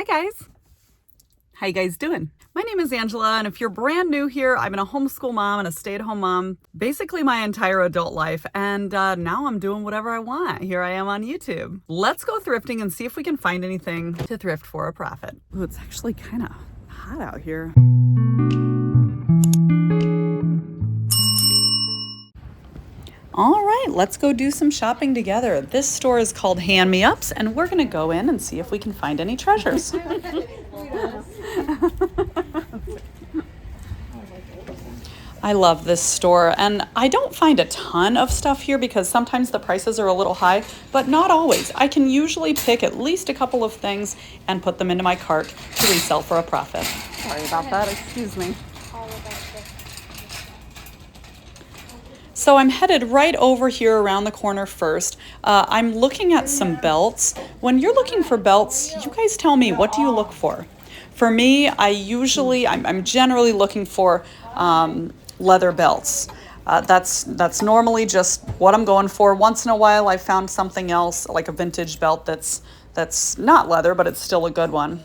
guys. How you guys doing? My name is Angela, and if you're brand new here, I've been a homeschool mom and a stay-at-home mom basically my entire adult life, and now I'm doing whatever I want. Here I am on YouTube. Let's go thrifting and see if we can find anything to thrift for a profit. Ooh, it's actually kind of hot out here. All right, let's go do some shopping together. This store is called Hand Me Ups, and we're gonna go in and see if we can find any treasures. I love this store, and I don't find a ton of stuff here because sometimes the prices are a little high, but not always. I can usually pick at least a couple of things and put them into my cart to resell for a profit. Sorry about that, excuse me. So I'm headed right over here around the corner first. I'm looking at some belts. When you're looking for belts, you guys tell me, what do you look for? For me, I'm generally looking for leather belts. That's normally just what I'm going for. Once in a while, I found something else, like a vintage belt that's not leather, but it's still a good one.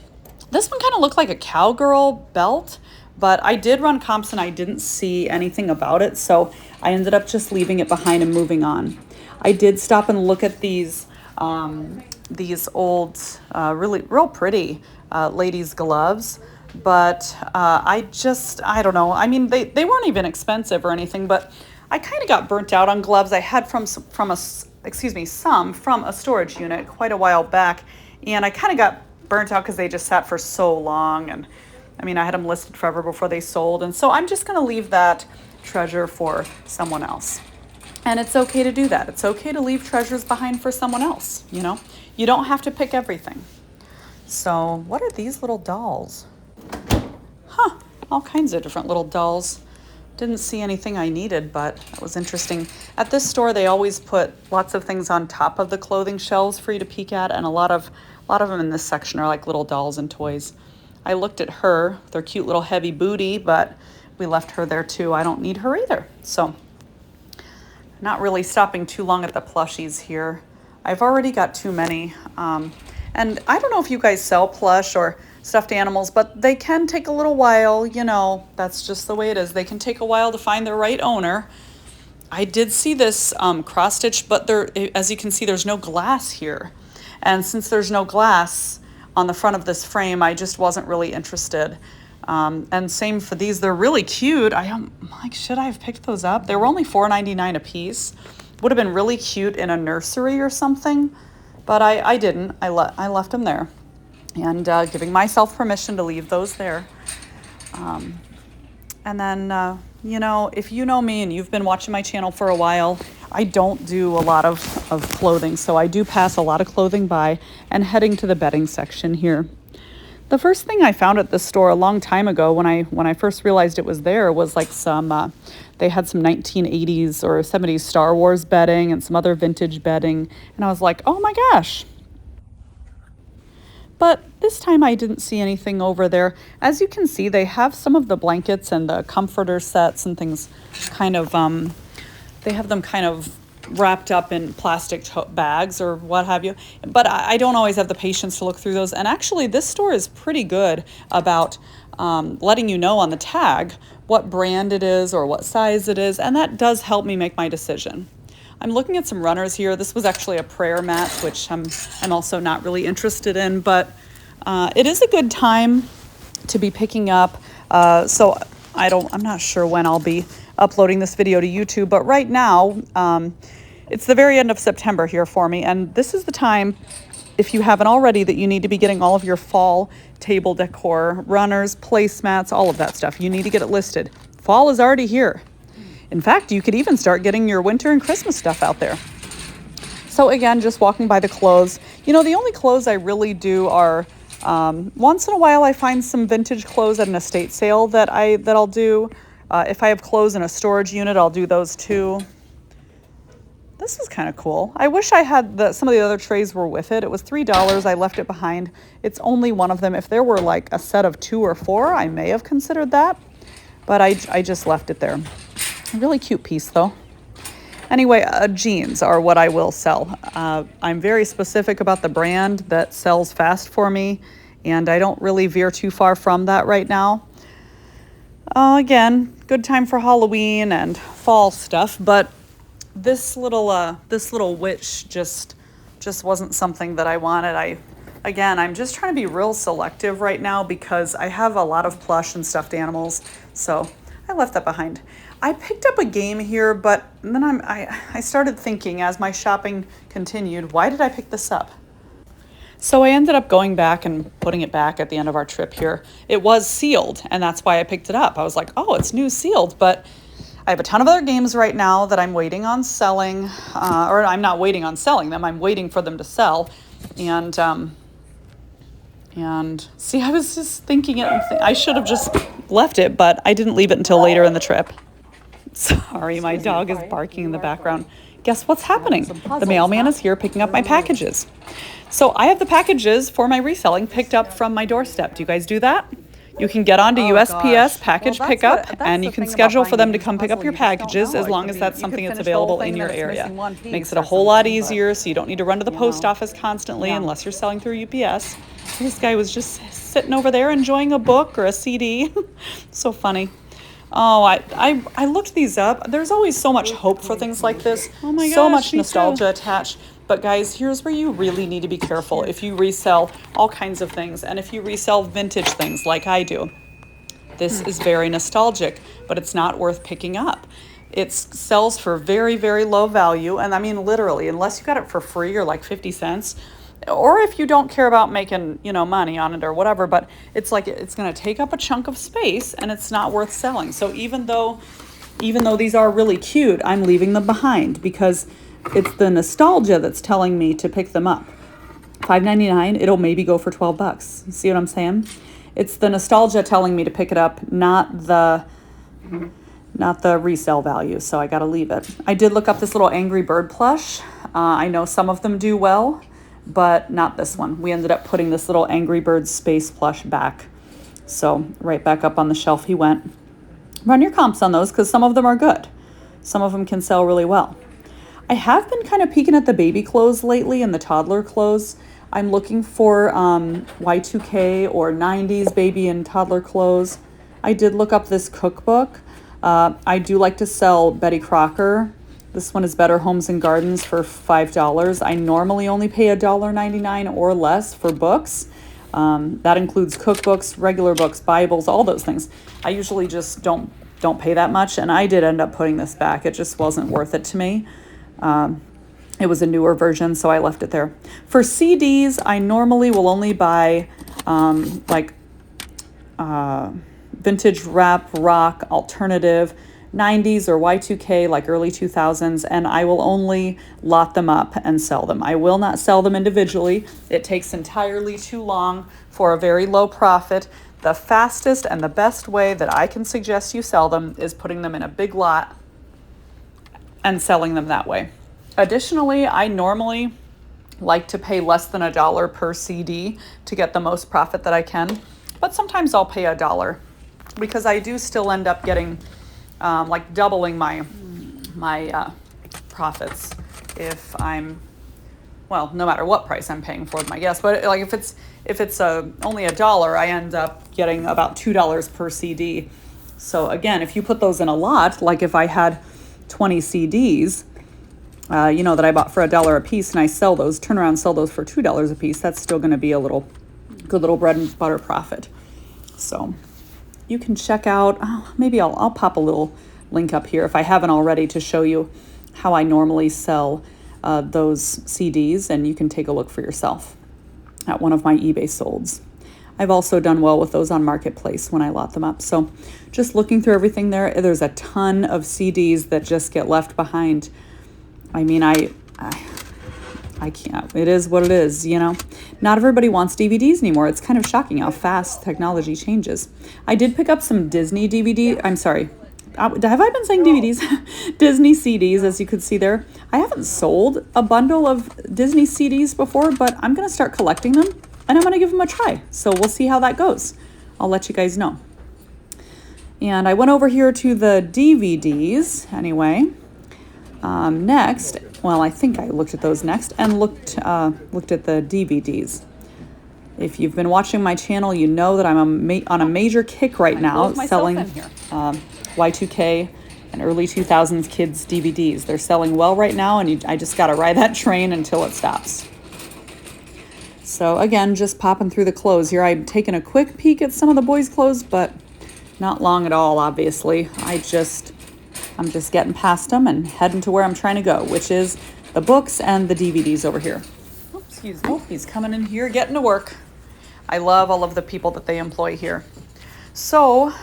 This one kind of looked like a cowgirl belt, but I did run comps and I didn't see anything about it, so I ended up just leaving it behind and moving on. I did stop and look at these old, real pretty ladies' gloves, but I don't know. I mean, they weren't even expensive or anything, but I kind of got burnt out on gloves. I had some from a storage unit quite a while back, and I kind of got burnt out because they just sat for so long, and I mean, I had them listed forever before they sold, and so I'm just going to leave that treasure for someone else. And it's okay to do that. It's okay to leave treasures behind for someone else, you know? You don't have to pick everything. So, what are these little dolls? Huh, all kinds of different little dolls. Didn't see anything I needed, but that was interesting. At this store, they always put lots of things on top of the clothing shelves for you to peek at, and a lot of them in this section are like little dolls and toys. I looked at her, their cute little heavy booty, but we left her there too. I don't need her either. So, not really stopping too long at the plushies here. I've already got too many. And I don't know if you guys sell plush or stuffed animals, but they can take a little while, you know, that's just the way it is. They can take a while to find the right owner. I did see this cross stitch, but as you can see, there's no glass here. And since there's no glass on the front of this frame, I just wasn't really interested. And same for these, they're really cute. I'm like, should I have picked those up? They were only $4.99 a piece. Would have been really cute in a nursery or something, but I didn't. I left them there, and giving myself permission to leave those there. And then, you know, if you know me and you've been watching my channel for a while, I don't do a lot of clothing, so I do pass a lot of clothing by, and heading to the bedding section here. The first thing I found at this store a long time ago when I first realized it was there was like they had some 1980s or 70s Star Wars bedding and some other vintage bedding, and I was like, oh my gosh. But this time I didn't see anything over there. As you can see, they have some of the blankets and the comforter sets and things kind of, they have them kind of wrapped up in plastic bags or what have you. But I don't always have the patience to look through those. And actually, this store is pretty good about letting you know on the tag what brand it is or what size it is. And that does help me make my decision. I'm looking at some runners here. This was actually a prayer mat, which I'm also not really interested in, but it is a good time to be picking up. So I'm not sure when I'll be uploading this video to YouTube, but right now, it's the very end of September here for me, and this is the time, if you haven't already, that you need to be getting all of your fall table decor, runners, placemats, all of that stuff. You need to get it listed. Fall is already here. In fact, you could even start getting your winter and Christmas stuff out there. So again, just walking by the clothes. You know, the only clothes I really do are, once in a while I find some vintage clothes at an estate sale that I'll do. If I have clothes in a storage unit, I'll do those too. This is kind of cool. I wish I had some of the other trays were with it. It was $3. I left it behind. It's only one of them. If there were like a set of 2 or 4, I may have considered that, but I just left it there. A really cute piece though. Anyway, jeans are what I will sell. I'm very specific about the brand that sells fast for me, and I don't really veer too far from that right now. Again, good time for Halloween and fall stuff, but this little witch just wasn't something that I wanted. I'm just trying to be real selective right now because I have a lot of plush and stuffed animals, so I left that behind. I picked up a game here, but then I started thinking as my shopping continued, why did I pick this up? So I ended up going back and putting it back at the end of our trip here. It was sealed, and that's why I picked it up. I was like, oh, it's new sealed, but I have a ton of other games right now that I'm waiting on selling, or I'm not waiting on selling them, I'm waiting for them to sell. And see, I was just thinking I should have just left it, but I didn't leave it until later in the trip. Sorry, my dog is barking in the background. Guess what's happening? The mailman is here picking up my packages. So I have the packages for my reselling picked up from my doorstep. Do you guys do that? You can get onto USPS package pickup, and you can schedule for them to come pick up your packages as long as that's something that's available in your area. Makes it a whole lot easier, so you don't need to run to the post office constantly unless you're selling through UPS. This guy was just sitting over there enjoying a book or a CD. So funny. Oh, I looked these up. There's always so much hope for things like this. Oh my gosh, so much nostalgia attached. But guys, here's where you really need to be careful if you resell all kinds of things, and if you resell vintage things like I do. This is very nostalgic, but it's not worth picking up. It sells for very, very low value, and I mean literally, unless you got it for free or like 50 cents, or if you don't care about making, money on it or whatever, but it's like it's going to take up a chunk of space and it's not worth selling. So even though these are really cute, I'm leaving them behind because it's the nostalgia that's telling me to pick them up. $5.99, it'll maybe go for $12. You see what I'm saying? It's the nostalgia telling me to pick it up, not the resale value. So I got to leave it. I did look up this little Angry Bird plush. I know some of them do well, but not this one. We ended up putting this little Angry Bird space plush back. So right back up on the shelf he went. Run your comps on those because some of them are good. Some of them can sell really well. I have been kind of peeking at the baby clothes lately and the toddler clothes. I'm looking for Y2K or 90s baby and toddler clothes. I did look up this cookbook. I do like to sell Betty Crocker. This one is Better Homes and Gardens for $5. I normally only pay $1.99 or less for books. That includes cookbooks, regular books, Bibles, all those things. I usually just don't pay that much, and I did end up putting this back. It just wasn't worth it to me. It was a newer version, so I left it there. For CDs, I normally will only buy vintage rap, rock, alternative, 90s or Y2K, like early 2000s, and I will only lot them up and sell them. I will not sell them individually. It takes entirely too long for a very low profit. The fastest and the best way that I can suggest you sell them is putting them in a big lot and selling them that way. Additionally, I normally like to pay less than $1 per CD to get the most profit that I can, but sometimes I'll pay $1 because I do still end up getting doubling my profits if I'm, well, no matter what price I'm paying for them, I guess. But like if it's only $1, I end up getting about $2 per CD. So again, if you put those in a lot, like if I had 20 CDs, that I bought for $1 a piece, and I turn around and sell those for $2 a piece, that's still going to be a good little bread and butter profit. So you can check out, maybe I'll pop a little link up here if I haven't already to show you how I normally sell those CDs, and you can take a look for yourself at one of my eBay solds. I've also done well with those on Marketplace when I lot them up. So just looking through everything there's a ton of CDs that just get left behind. I mean, I can't. It is what it is, Not everybody wants DVDs anymore. It's kind of shocking how fast technology changes. I did pick up some Disney DVD. I'm sorry. Have I been saying DVDs? Disney CDs, as you could see there. I haven't sold a bundle of Disney CDs before, but I'm going to start collecting them, and I'm going to give them a try. So we'll see how that goes. I'll let you guys know. And I went over here to the DVDs anyway. Next, well, I think I looked at those next and looked at the DVDs. If you've been watching my channel, you know that I'm on a major kick right now selling Y2K and early 2000s kids DVDs. They're selling well right now, and I just got to ride that train until it stops. So again, just popping through the clothes here. I'm taking a quick peek at some of the boys' clothes, but not long at all, obviously. I'm just getting past them and heading to where I'm trying to go, which is the books and the DVDs over here. Oh, excuse me. He's coming in here, getting to work. I love all of the people that they employ here. So,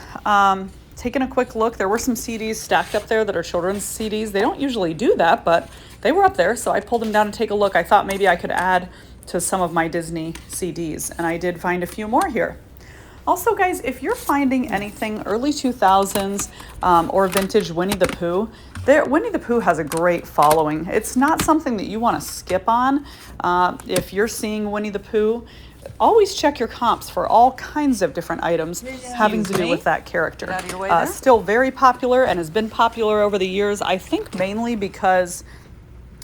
taking a quick look, there were some CDs stacked up there that are children's CDs. They don't usually do that, but they were up there, so I pulled them down to take a look. I thought maybe I could add to some of my Disney CDs, and I did find a few more here. Also, guys, if you're finding anything early 2000s or vintage Winnie the Pooh, Winnie the Pooh has a great following. It's not something that you want to skip on. If you're seeing Winnie the Pooh, always check your comps for all kinds of different items having to do with that character. Still very popular and has been popular over the years, I think mainly because,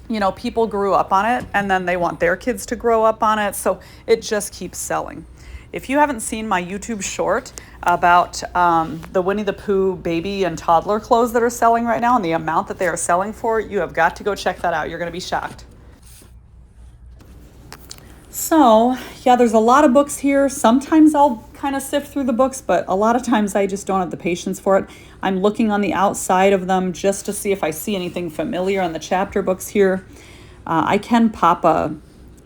you know, people grew up on it and then they want their kids to grow up on it, so it just keeps selling. If you haven't seen my YouTube short about the Winnie the Pooh baby and toddler clothes that are selling right now and the amount that they are selling for, you have got to go check that out. You're going to be shocked. So, yeah, there's a lot of books here. Sometimes I'll kind of sift through the books, but a lot of times I just don't have the patience for it. I'm looking on the outside of them just to see if I see anything familiar on the chapter books here. I can pop a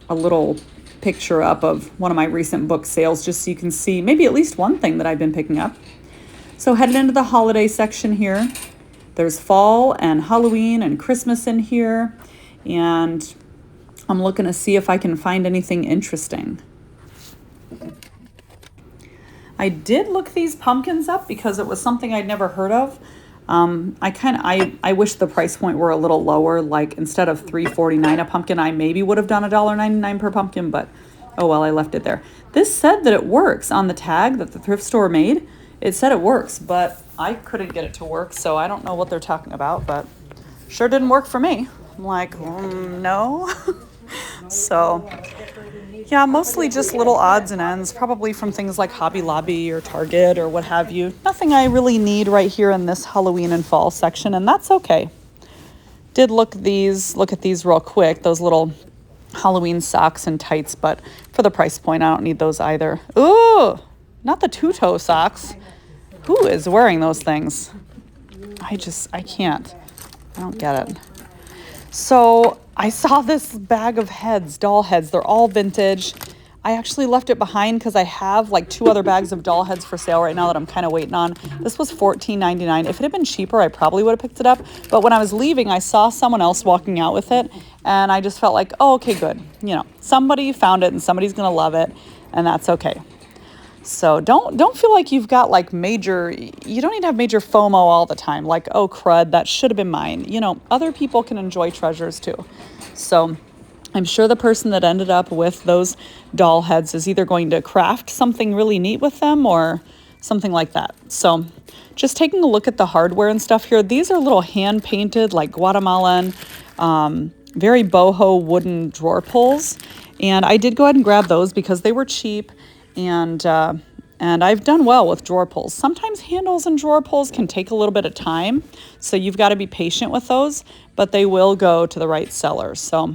little picture up of one of my recent book sales just so you can see maybe at least one thing that I've been picking up. So headed into the holiday section here. There's fall and Halloween and Christmas in here, and I'm looking to see if I can find anything interesting. I did look these pumpkins up because it was something I'd never heard of. I wish the price point were a little lower, like instead of $3.49 a pumpkin, I maybe would have done $1.99 per pumpkin, but oh well, I left it there. This said that it works on the tag that the thrift store made. It said it works, but I couldn't get it to work, so I don't know what they're talking about, but sure didn't work for me. I'm like, no. So, yeah, mostly just little odds and ends, probably from things like Hobby Lobby or Target or what have you. Nothing I really need right here in this Halloween and fall section, and that's okay. Did look at these real quick, those little Halloween socks and tights, but for the price point, I don't need those either. Ooh, not the two-toe socks. Who is wearing those things? I can't. I don't get it. So I saw this bag of heads, doll heads. They're all vintage. I actually left it behind because I have like 2 other bags of doll heads for sale right now that I'm kind of waiting on. This was $14.99. If it had been cheaper, I probably would have picked it up. But when I was leaving, I saw someone else walking out with it, and I just felt like, oh, okay, good. You know, somebody found it and somebody's going to love it, and that's okay. So don't feel like you've got like you don't need to have major FOMO all the time. Like, oh, crud, that should have been mine. You know, other people can enjoy treasures too. So I'm sure the person that ended up with those doll heads is either going to craft something really neat with them or something like that. So just taking a look at the hardware and stuff here. These are little hand painted, like Guatemalan, very boho wooden drawer pulls. And I did go ahead and grab those because they were cheap. And I've done well with drawer pulls. Sometimes handles and drawer pulls can take a little bit of time, so you've got to be patient with those, but they will go to the right seller. So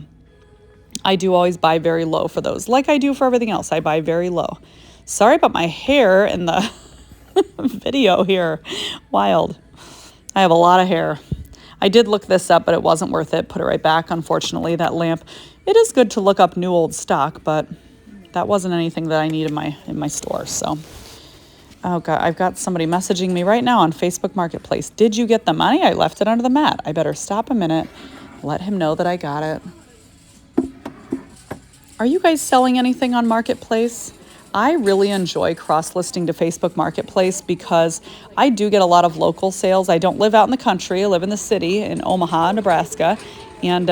I do always buy very low for those, like I do for everything else. I buy very low. Sorry about my hair in the video here. Wild. I have a lot of hair. I did look this up, but it wasn't worth it. Put it right back, unfortunately, that lamp. It is good to look up new old stock, but that wasn't anything that I need in my store. So, oh God, I've got somebody messaging me right now on Facebook Marketplace. Did you get the money? I left it under the mat. I better stop a minute, let him know that I got it. Are you guys selling anything on Marketplace? I really enjoy cross-listing to Facebook Marketplace because I do get a lot of local sales. I don't live out in the country. I live in the city in Omaha, Nebraska, and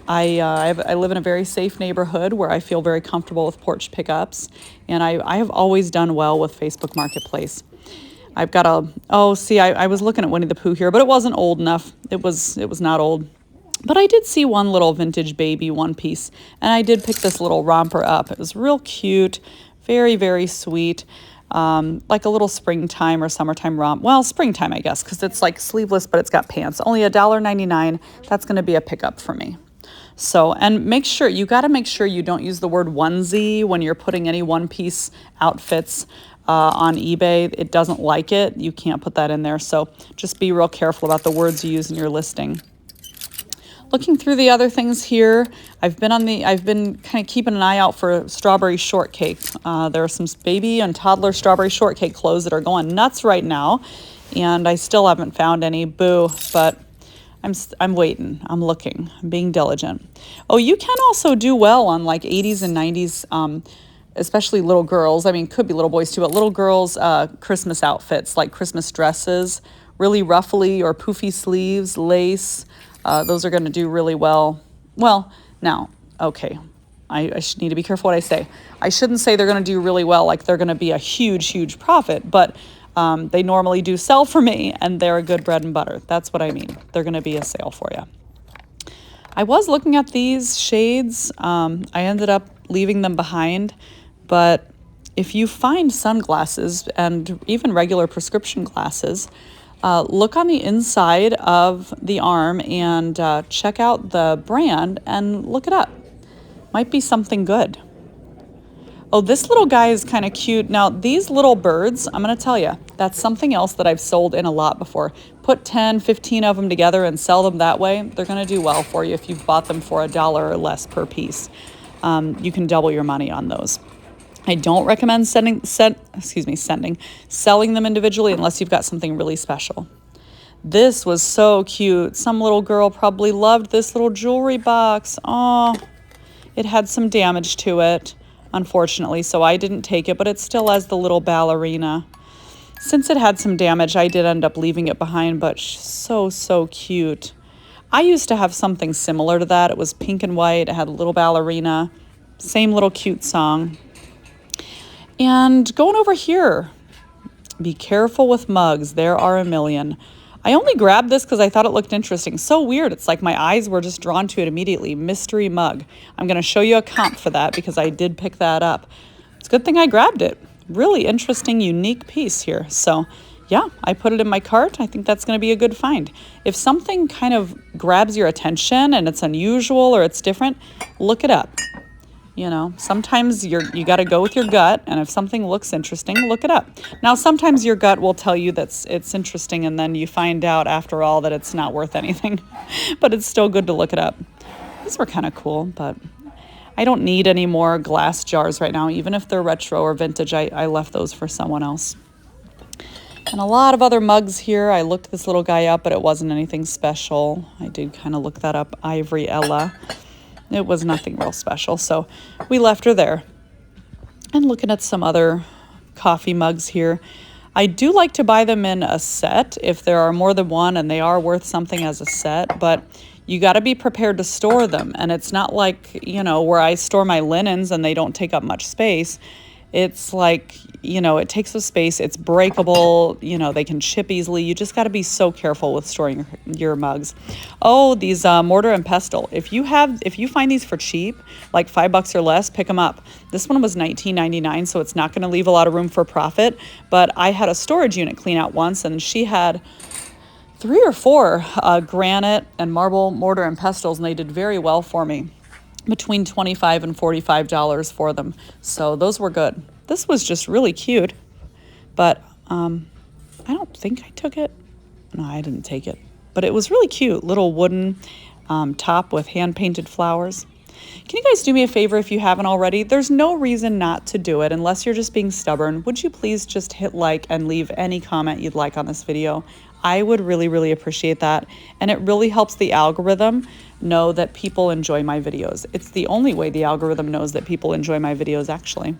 I live in a very safe neighborhood where I feel very comfortable with porch pickups, and I have always done well with Facebook Marketplace. I've got I was looking at Winnie the Pooh here, but it wasn't old enough. It was not old. But I did see one little vintage baby one piece, and I did pick this little romper up. It was real cute, Very, very sweet. Like a little springtime or summertime romp. Well, springtime, I guess, because it's like sleeveless, but it's got pants. Only $1.99. That's going to be a pickup for me. So, and you got to make sure you don't use the word onesie when you're putting any one-piece outfits on eBay. It doesn't like it. You can't put that in there. So just be real careful about the words you use in your listing. Looking through the other things here, I've been kind of keeping an eye out for strawberry shortcake. There are some baby and toddler strawberry shortcake clothes that are going nuts right now, and I still haven't found any. Boo, but I'm waiting. I'm looking. I'm being diligent. Oh, you can also do well on like 80s and 90s, especially little girls. I mean, could be little boys too, but little girls' Christmas outfits, like Christmas dresses, really ruffly or poofy sleeves, lace. Those are going to do really well. Well, now, okay, I should need to be careful what I say. I shouldn't say they're going to do really well like they're going to be a huge, huge profit, but they normally do sell for me, and they're a good bread and butter. That's what I mean. They're going to be a sale for you. I was looking at these shades. I ended up leaving them behind, but if you find sunglasses and even regular prescription glasses, look on the inside of the arm and check out the brand and look it up. Might be something good. Oh, this little guy is kind of cute. Now, these little birds, I'm going to tell you, that's something else that I've sold in a lot before. Put 10, 15 of them together and sell them that way. They're going to do well for you if you've bought them for $1 or less per piece. You can double your money on those. I don't recommend selling them individually unless you've got something really special. This was so cute. Some little girl probably loved this little jewelry box. Oh, it had some damage to it, unfortunately, so I didn't take it, but it still has the little ballerina. Since it had some damage, I did end up leaving it behind, but so cute. I used to have something similar to that. It was pink and white. It had a little ballerina. Same little cute song. And going over here, be careful with mugs. There are a million. I only grabbed this because I thought it looked interesting. So weird. It's like my eyes were just drawn to it immediately. Mystery mug. I'm going to show you a comp for that because I did pick that up. It's a good thing I grabbed it. Really interesting, unique piece here. So yeah, I put it in my cart. I think that's going to be a good find. If something kind of grabs your attention and it's unusual or it's different, look it up. You know, sometimes you got to go with your gut, and if something looks interesting, look it up. Now, sometimes your gut will tell you that it's interesting, and then you find out after all that it's not worth anything, but it's still good to look it up. These were kind of cool, but I don't need any more glass jars right now. Even if they're retro or vintage, I left those for someone else. And a lot of other mugs here. I looked this little guy up, but it wasn't anything special. I did kind of look that up, Ivory Ella. It was nothing real special, so we left her there. And looking at some other coffee mugs here. I do like to buy them in a set if there are more than one and they are worth something as a set, but you got to be prepared to store them. And it's not like, you know, where I store my linens and they don't take up much space. It's like, you know, it takes up space, it's breakable, you know, they can chip easily. You just got to be so careful with storing your mugs. Oh, these mortar and pestle. If you find these for cheap, like $5 or less, pick them up. This one was $19.99, so it's not going to leave a lot of room for profit. But I had a storage unit clean out once, and she had 3 or 4 granite and marble mortar and pestles, and they did very well for me. Between $25 and $45 for them. So those were good. This was just really cute, but I don't think I took it. No, I didn't take it, but it was really cute. Little wooden top with hand-painted flowers. Can you guys do me a favor if you haven't already? There's no reason not to do it unless you're just being stubborn. Would you please just hit like and leave any comment you'd like on this video? I would really appreciate that. And it really helps the algorithm know that people enjoy my videos. It's the only way the algorithm knows that people enjoy my videos, actually.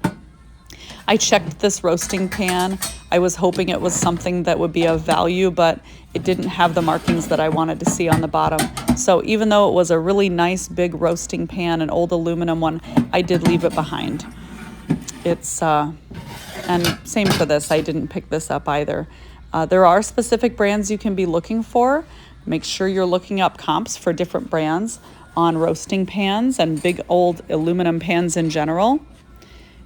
I checked this roasting pan. I was hoping it was something that would be of value, but it didn't have the markings that I wanted to see on the bottom. So even though it was a really nice big roasting pan, an old aluminum one, I did leave it behind. It's, and same for this, I didn't pick this up either. There are specific brands you can be looking for. Make sure you're looking up comps for different brands on roasting pans and big old aluminum pans in general.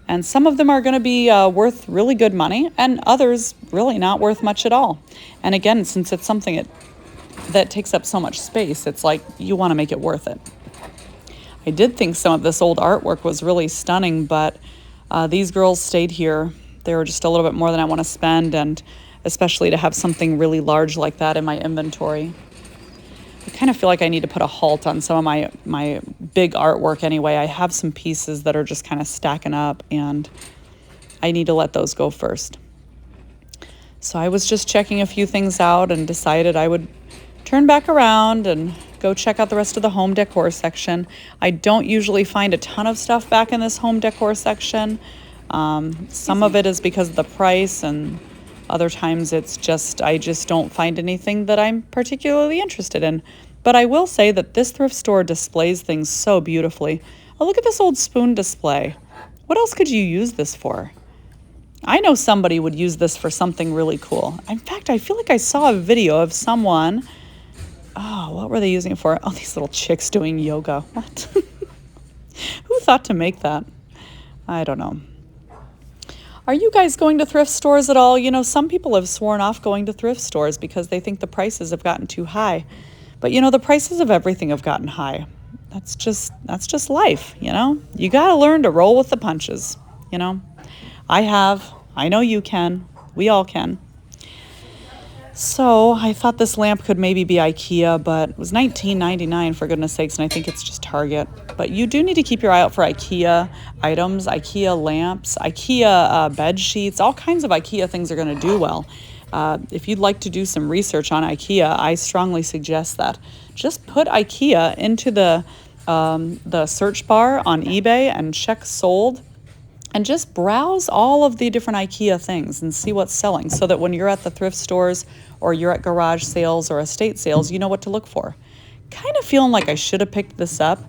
And some of them are going to be worth really good money, and others really not worth much at all. And again, since it's something that takes up so much space, it's like you want to make it worth it. I did think some of this old artwork was really stunning, but these girls stayed here. They were just a little bit more than I want to spend, and especially to have something really large like that in my inventory. I kind of feel like I need to put a halt on some of my big artwork anyway. I have some pieces that are just kind of stacking up, and I need to let those go first. So I was just checking a few things out and decided I would turn back around and go check out the rest of the home decor section. I don't usually find a ton of stuff back in this home decor section. Some of it is because of the price, and other times it's just I just don't find anything that I'm particularly interested in. But I will say that this thrift store displays things so beautifully. Oh, look at this old spoon display. What else could you use this for? I know somebody would use this for something really cool. In fact, I feel like I saw a video of someone. Oh, what were they using it for? Oh, these little chicks doing yoga. What? Who thought to make that? I don't know. Are you guys going to thrift stores at all? You know, some people have sworn off going to thrift stores because they think the prices have gotten too high. But you know, the prices of everything have gotten high. That's just life, you know? You got to learn to roll with the punches, you know? I know you can. We all can. So I thought this lamp could maybe be IKEA, but it was $19.99 for goodness sakes, and I think it's just Target. But you do need to keep your eye out for IKEA items, IKEA lamps, IKEA bed sheets. All kinds of IKEA things are going to do well. If you'd like to do some research on IKEA, I strongly suggest that. Just put IKEA into the search bar on eBay and check sold. And just browse all of the different IKEA things and see what's selling, so that when you're at the thrift stores or you're at garage sales or estate sales, you know what to look for. Kind of feeling like I should have picked this up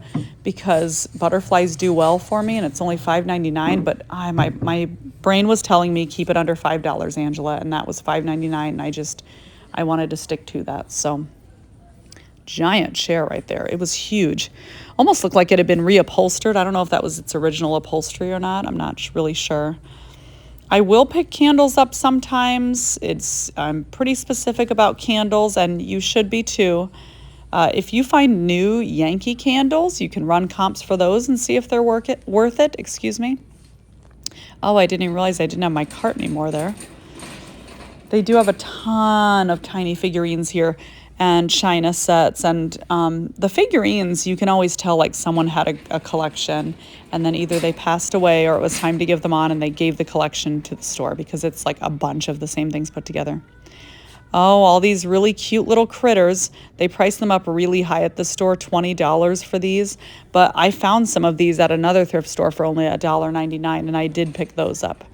because butterflies do well for me, and it's only $5.99, but my brain was telling me keep it under $5, Angela, and that was $5.99, and I wanted to stick to that. So giant chair right there. It was huge. Almost looked like it had been reupholstered. I don't know if that was its original upholstery or not. I'm not really sure. I will pick candles up sometimes. I'm pretty specific about candles, and you should be too. If you find new Yankee candles, you can run comps for those and see if they're worth it. Excuse me. Oh, I didn't even realize I didn't have my cart anymore there. They do have a ton of tiny figurines here and china sets, and the figurines, you can always tell like someone had a collection, and then either they passed away or it was time to give them on and they gave the collection to the store, because it's like a bunch of the same things put together. Oh, all these really cute little critters. They price them up really high at the store, $20 for these, but I found some of these at another thrift store for only $1.99, and I did pick those up.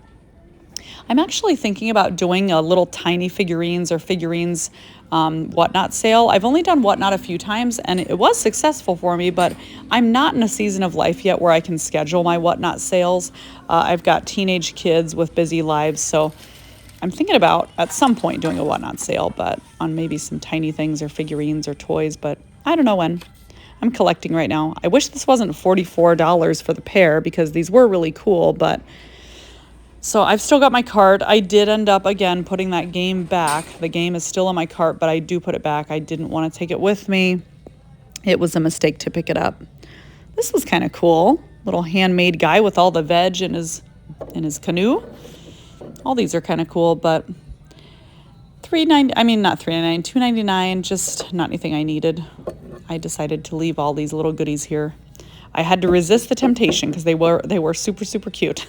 I'm actually thinking about doing a little tiny figurines or figurines whatnot sale. I've only done whatnot a few times, and it was successful for me, but I'm not in a season of life yet where I can schedule my whatnot sales. I've got teenage kids with busy lives, so I'm thinking about at some point doing a whatnot sale, but on maybe some tiny things or figurines or toys, but I don't know when. I'm collecting right now. I wish this wasn't $44 for the pair, because these were really cool, but so I've still got my cart. I did end up, again, putting that game back. The game is still in my cart, but I do put it back. I didn't want to take it with me. It was a mistake to pick it up. This was kind of cool. Little handmade guy with all the veg in his canoe. All these are kind of cool, but $2.99, just not anything I needed. I decided to leave all these little goodies here. I had to resist the temptation because they were super, super cute.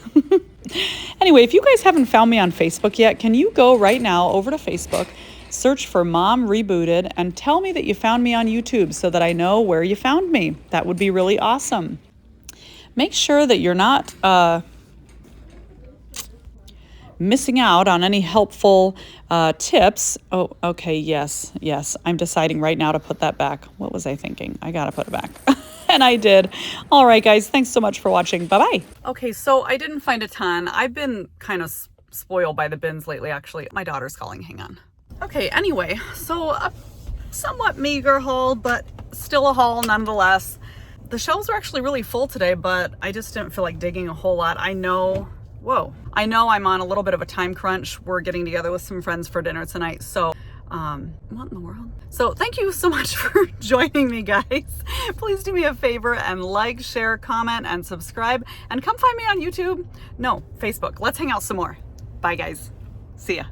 Anyway, if you guys haven't found me on Facebook yet, can you go right now over to Facebook, search for Mom Rebooted, and tell me that you found me on YouTube so that I know where you found me. That would be really awesome. Make sure that you're not missing out on any helpful tips. Oh, okay, yes. I'm deciding right now to put that back. What was I thinking? I gotta put it back. And I did. All right, guys, thanks so much for watching. Bye-bye. Okay, so I didn't find a ton. I've been kind of spoiled by the bins lately, actually. My daughter's calling. Hang on. Okay, anyway, so a somewhat meager haul, but still a haul nonetheless. the shelves are actually really full today, but I just didn't feel like digging a whole lot. I know I'm on a little bit of a time crunch. We're getting together with some friends for dinner tonight. So, what in the world? So thank you so much for joining me, guys. Please do me a favor and like, share, comment, and subscribe. And come find me on YouTube. No, Facebook. Let's hang out some more. Bye, guys. See ya.